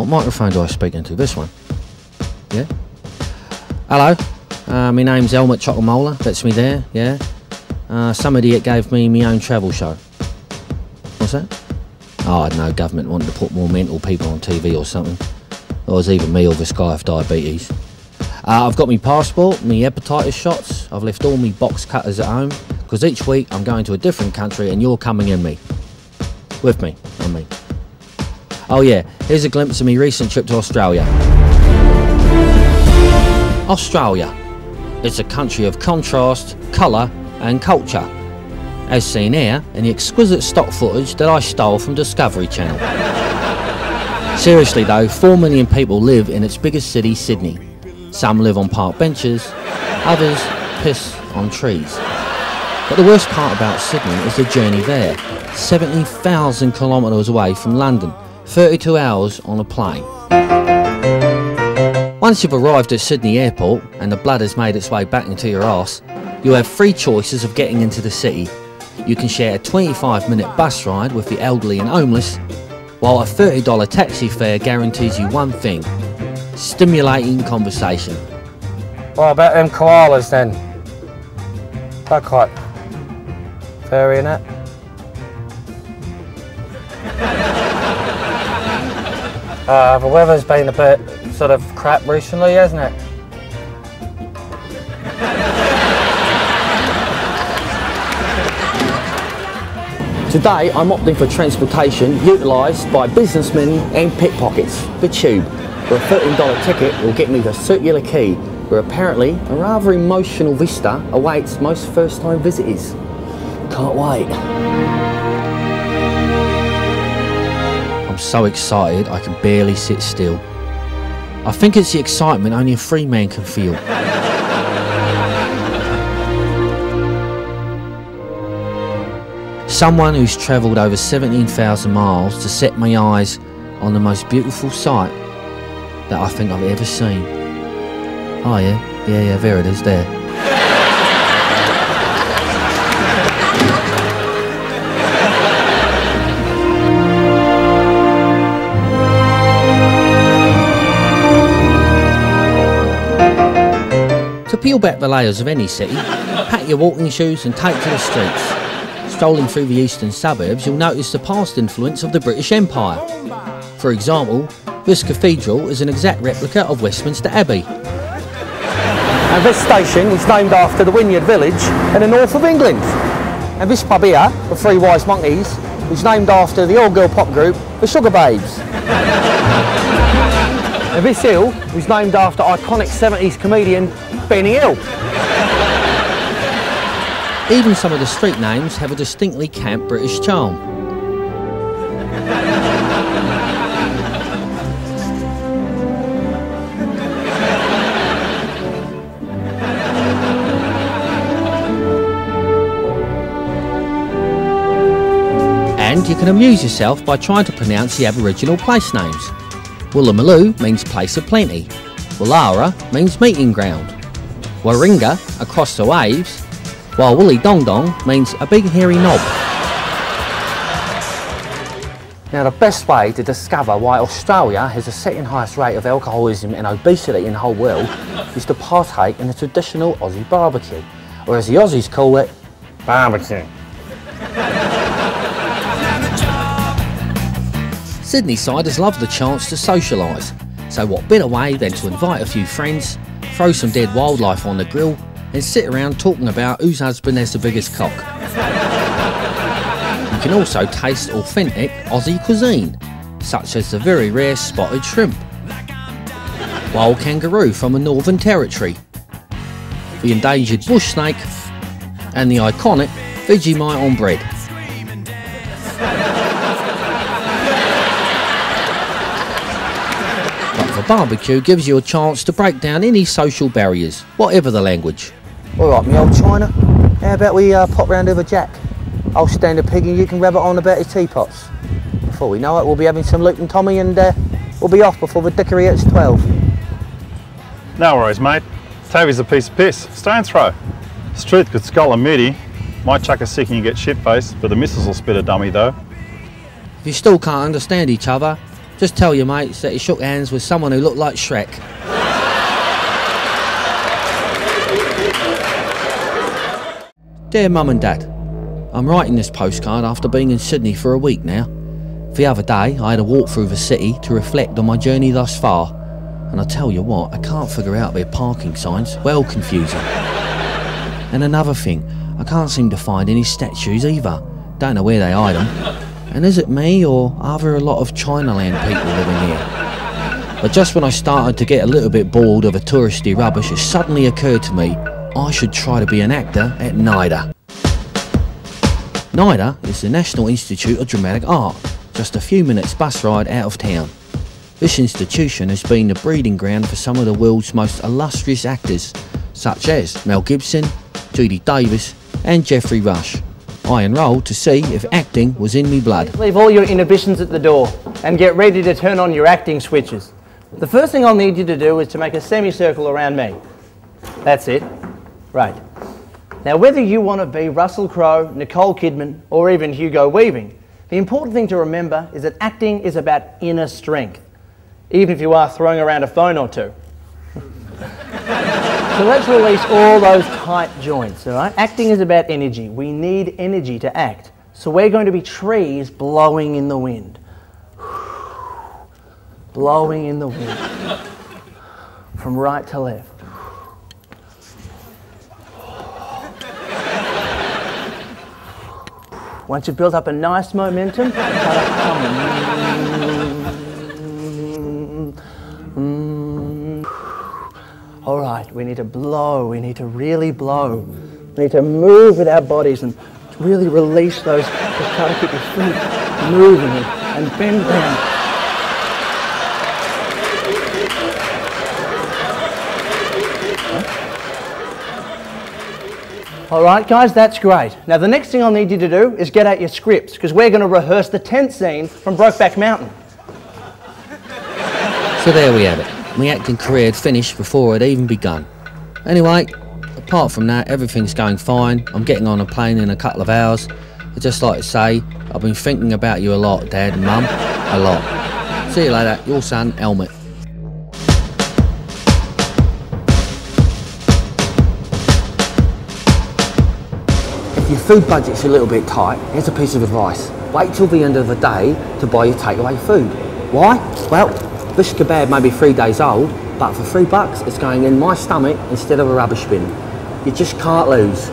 What microphone do I speak into? This one? Yeah? Hello, my name's Helmut Chockamola, that's me there, yeah? Some idiot gave me my own travel show. What's that? Oh, I don't know, government wanted to put more mental people on TV or something. Or it was either me or this guy with diabetes. I've got my passport, my hepatitis shots, I've left all my box cutters at home, because each week I'm going to a different country and you're coming in me. With me, on me. Oh yeah, here's a glimpse of my recent trip to Australia. Australia. It's a country of contrast, colour and culture. As seen here in the exquisite stock footage that I stole from Discovery Channel. Seriously though, 4 million people live in its biggest city, Sydney. Some live on park benches, others piss on trees. But the worst part about Sydney is the journey there. 70,000 kilometres away from London, 32 hours on a plane. Once you've arrived at Sydney Airport and the blood has made its way back into your arse, you have 3 choices of getting into the city. You can share a 25-minute bus ride with the elderly and homeless, while a $30 taxi fare guarantees you one thing: stimulating conversation. What about them koalas then? They're quite furry in it. The weather's been a bit sort of crap recently, hasn't it? Today I'm opting for transportation utilised by businessmen and pickpockets, the Tube, where a $13 ticket will get me the Circular Quay, where apparently a rather emotional vista awaits most first-time visitors. Can't wait. I'm so excited I can barely sit still. I think it's the excitement only a free man can feel. Someone who's travelled over 17,000 miles to set my eyes on the most beautiful sight that I think I've ever seen. Oh yeah, there it is there. To peel back the layers of any city, pack your walking shoes and take to the streets. Strolling through the eastern suburbs, you'll notice the past influence of the British Empire. For example, this cathedral is an exact replica of Westminster Abbey. And this station is named after the Wynyard village in the north of England. And this pub here, the Three Wise Monkeys, is named after the all-girl pop group, the Sugar Babes. And this hill was named after iconic 70s comedian Benny Hill. Even some of the street names have a distinctly camp British charm. And you can amuse yourself by trying to pronounce the Aboriginal place names. Woolloomooloo means place of plenty. Woollahra means meeting ground. Warringah, across the waves, while Woolly Dong Dong means a big hairy knob. Now the best way to discover why Australia has the second highest rate of alcoholism and obesity in the whole world is to partake in the traditional Aussie barbecue, or as the Aussies call it, barbecue. Sydney siders love the chance to socialise, so what better way than to invite a few friends, throw some dead wildlife on the grill and sit around talking about whose husband has the biggest cock. You can also taste authentic Aussie cuisine, such as the very rare spotted shrimp, wild kangaroo from the Northern Territory, the endangered bush snake and the iconic Vegemite on bread. Barbecue gives you a chance to break down any social barriers, whatever the language. Alright, me old China, how about we pop round over Jack? I'll stand a pig and you can rub it on about his teapots. Before we know it, we'll be having some Luke and Tommy and we'll be off before the dickery hits 12. No worries, mate. Toby's a piece of piss. Stone's throw. Struth could skull a moody. Might chuck a sickie and get shit-faced, but the missus will spit a dummy though. If you still can't understand each other, Just tell your mates that he shook hands with someone who looked like Shrek. Dear Mum and Dad, I'm writing this postcard after being in Sydney for a week now. The other day I had a walk through the city to reflect on my journey thus far, and I tell you what, I can't figure out their parking signs, well confusing. And another thing, I can't seem to find any statues either, don't know where they hide them. And is it me, or are there a lot of Chinaland people living here? But just when I started to get a little bit bored of the touristy rubbish, it suddenly occurred to me I should try to be an actor at NIDA. NIDA is the National Institute of Dramatic Art, just a few minutes bus ride out of town. This institution has been the breeding ground for some of the world's most illustrious actors, such as Mel Gibson, Judy Davis and Geoffrey Rush. I enrolled to see if acting was in me blood. Leave all your inhibitions at the door and get ready to turn on your acting switches. The first thing I'll need you to do is to make a semicircle around me. That's it. Right. Now, whether you want to be Russell Crowe, Nicole Kidman or even Hugo Weaving, the important thing to remember is that acting is about inner strength, even if you are throwing around a phone or two. So let's release all those tight joints, all right? Acting is about energy. We need energy to act. So we're going to be trees blowing in the wind. Blowing in the wind. From right to left. Once you've built up a nice momentum, start humming. All right, we need to blow, we need to really blow. We need to move with our bodies and really release those, just try to keep your feet moving and bend down. All right, guys, that's great. Now, the next thing I'll need you to do is get out your scripts, because we're going to rehearse the tent scene from Brokeback Mountain. So there we have it. My acting career had finished before it had even begun. Anyway, apart from that, everything's going fine. I'm getting on a plane in a couple of hours. I'd just like to say, I've been thinking about you a lot, Dad and Mum. A lot. See you later, your son, Helmut. If your food budget's a little bit tight, here's a piece of advice. Wait till the end of the day to buy your takeaway food. Why? Well, this kebab may be 3 days old, but for $3 it's going in my stomach instead of a rubbish bin. You just can't lose.